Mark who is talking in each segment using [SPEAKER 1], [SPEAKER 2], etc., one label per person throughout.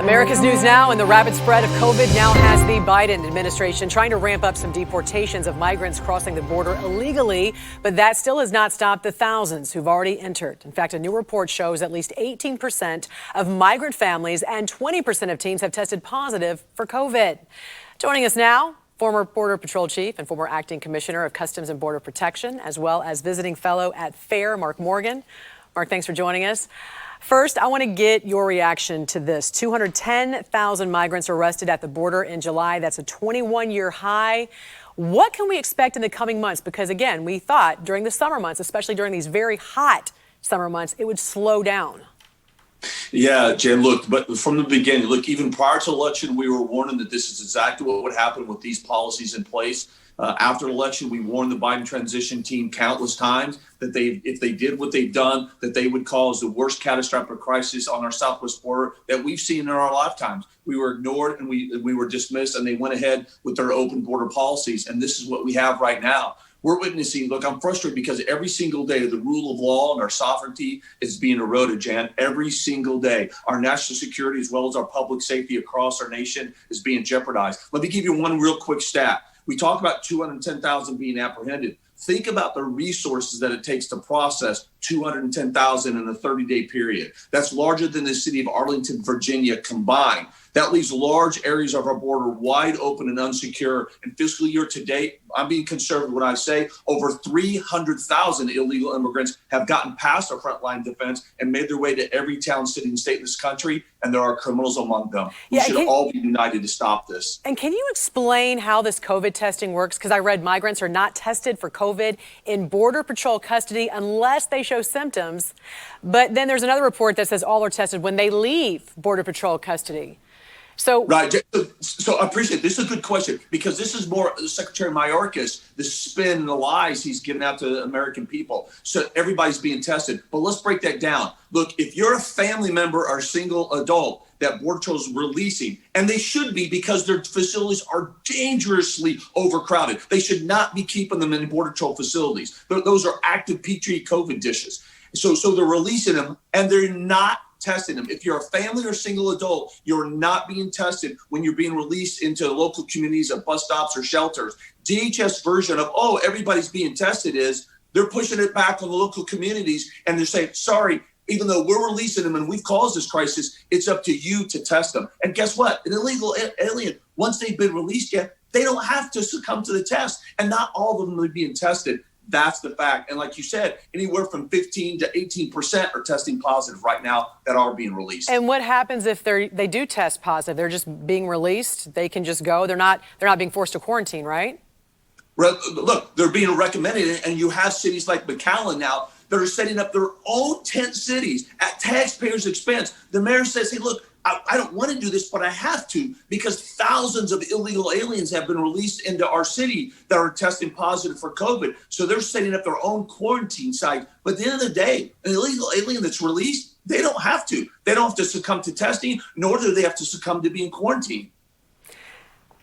[SPEAKER 1] America's News Now, and the rapid spread of COVID now has the Biden administration trying to ramp up some deportations of migrants crossing the border illegally, but that still has not stopped the thousands who've already entered. In fact, a new report shows at least 18% of migrant families and 20% of teens have tested positive for COVID. Joining us now, former Border Patrol Chief and former Acting Commissioner of Customs and Border Protection, as well as visiting fellow at FAIR, Mark Morgan. Mark, thanks for joining us. First, I want to get your reaction to this. 210,000 migrants arrested at the border in July. That's a 21-year high. What can we expect in the coming months? Because, again, we thought during the summer months, especially during these very hot summer months, it would slow down.
[SPEAKER 2] Yeah, Jen, look, but from the beginning, look, even prior to election, we were warning that this is exactly what would happen with these policies in place. After election, we warned the Biden transition team countless times that if they did what they've done, that they would cause the worst catastrophic crisis on our southwest border that we've seen in our lifetimes. We were ignored and we were dismissed, and they went ahead with their open border policies. And this is what we have right now. We're witnessing, look, I'm frustrated because every single day the rule of law and our sovereignty is being eroded, Jan. Every single day. Our national security as well as our public safety across our nation is being jeopardized. Let me give you one real quick stat. We talk about 210,000 being apprehended. Think about the resources that it takes to process 210,000 in a 30-day period. That's larger than the city of Arlington, Virginia combined. That leaves large areas of our border wide open and unsecure. In fiscal year to date, I'm being conservative when I say over 300,000 illegal immigrants have gotten past our frontline defense and made their way to every town, city, and state in this country, and there are criminals among them. We should all be united to stop this.
[SPEAKER 1] And can you explain how this COVID testing works? Because I read migrants are not tested for COVID in Border Patrol custody unless they show symptoms. But then there's another report that says all are tested when they leave Border Patrol custody. So
[SPEAKER 2] right. So I appreciate it. This is a good question because this is more Secretary Mayorkas, the spin and the lies he's giving out to the American people. So everybody's being tested. But let's break that down. Look, if you're a family member or a single adult that Border Patrol is releasing, and they should be because their facilities are dangerously overcrowded. They should not be keeping them in Border Patrol facilities. Those are active Petri COVID dishes. So they're releasing them and they're not testing them. If you're a family or single adult, you're not being tested when you're being released into local communities at bus stops or shelters. DHS version of, everybody's being tested is they're pushing it back on the local communities and they're saying, sorry, even though we're releasing them and we've caused this crisis, it's up to you to test them. And guess what? An illegal alien, once they've been released yet, they don't have to succumb to the test. And not all of them are being tested. That's the fact. And like you said, anywhere from 15 to 18% are testing positive right now that are being released.
[SPEAKER 1] And what happens if they do test positive? They're just being released. They can just go. They're not being forced to quarantine, right?
[SPEAKER 2] Look, they're being recommended. And you have cities like McAllen now that are setting up their own tent cities at taxpayers' expense. The mayor says, hey, look, I don't want to do this, but I have to because thousands of illegal aliens have been released into our city that are testing positive for COVID. So they're setting up their own quarantine site. But at the end of the day, an illegal alien that's released, they don't have to. They don't have to succumb to testing, nor do they have to succumb to being quarantined.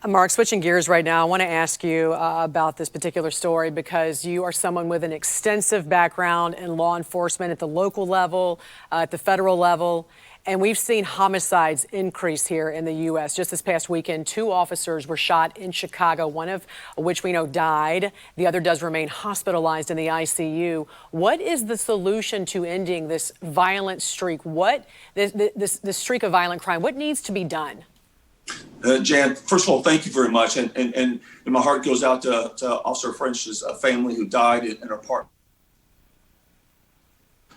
[SPEAKER 1] Mark, switching gears right now, I want to ask you about this particular story because you are someone with an extensive background in law enforcement at the local level, at the federal level. And we've seen homicides increase here in the U.S. Just this past weekend, 2 officers were shot in Chicago, one of which we know died. The other does remain hospitalized in the ICU. What is the solution to ending this violent streak? This streak of violent crime? What needs to be done?
[SPEAKER 2] Jan, first of all, thank you very much. And my heart goes out to Officer French's family who died in her apartment.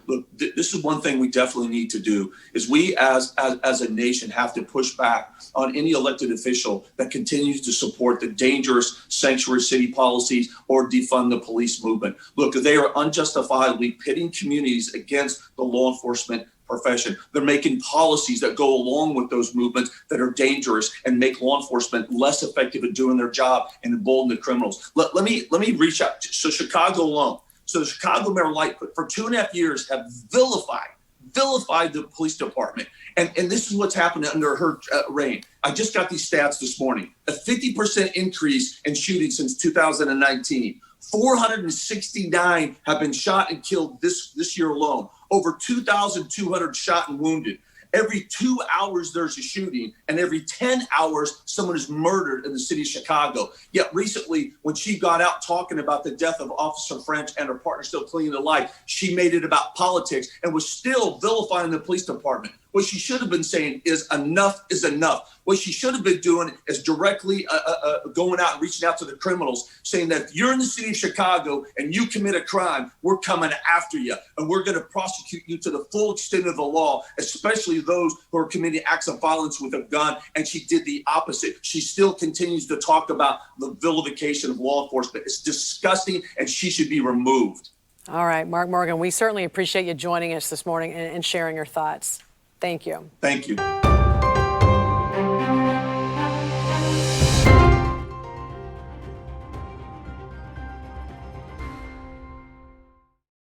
[SPEAKER 2] Look, this is one thing we definitely need to do is we as a nation have to push back on any elected official that continues to support the dangerous sanctuary city policies or defund the police movement. Look, they are unjustifiably pitting communities against the law enforcement profession. They're making policies that go along with those movements that are dangerous and make law enforcement less effective at doing their job and embolden the criminals. Let me reach out. So Chicago alone. So the Chicago Mayor Lightfoot for 2.5 years have vilified the police department. And this is what's happened under her reign. I just got these stats this morning. A 50% increase in shootings since 2019. 469 have been shot and killed this year alone. Over 2,200 shot and wounded. Every 2 hours, there's a shooting, and every 10 hours, someone is murdered in the city of Chicago. Yet recently, when she got out talking about the death of Officer French and her partner still clinging to life, she made it about politics and was still vilifying the police department. What she should have been saying is enough is enough. What she should have been doing is directly going out and reaching out to the criminals, saying that if you're in the city of Chicago and you commit a crime, we're coming after you, and we're going to prosecute you to the full extent of the law, especially those who are committing acts of violence with a gun. And she did the opposite. She still continues to talk about the vilification of law enforcement. It's disgusting, and she should be removed.
[SPEAKER 1] All right, Mark Morgan, we certainly appreciate you joining us this morning and sharing your thoughts. Thank you.
[SPEAKER 2] Thank you.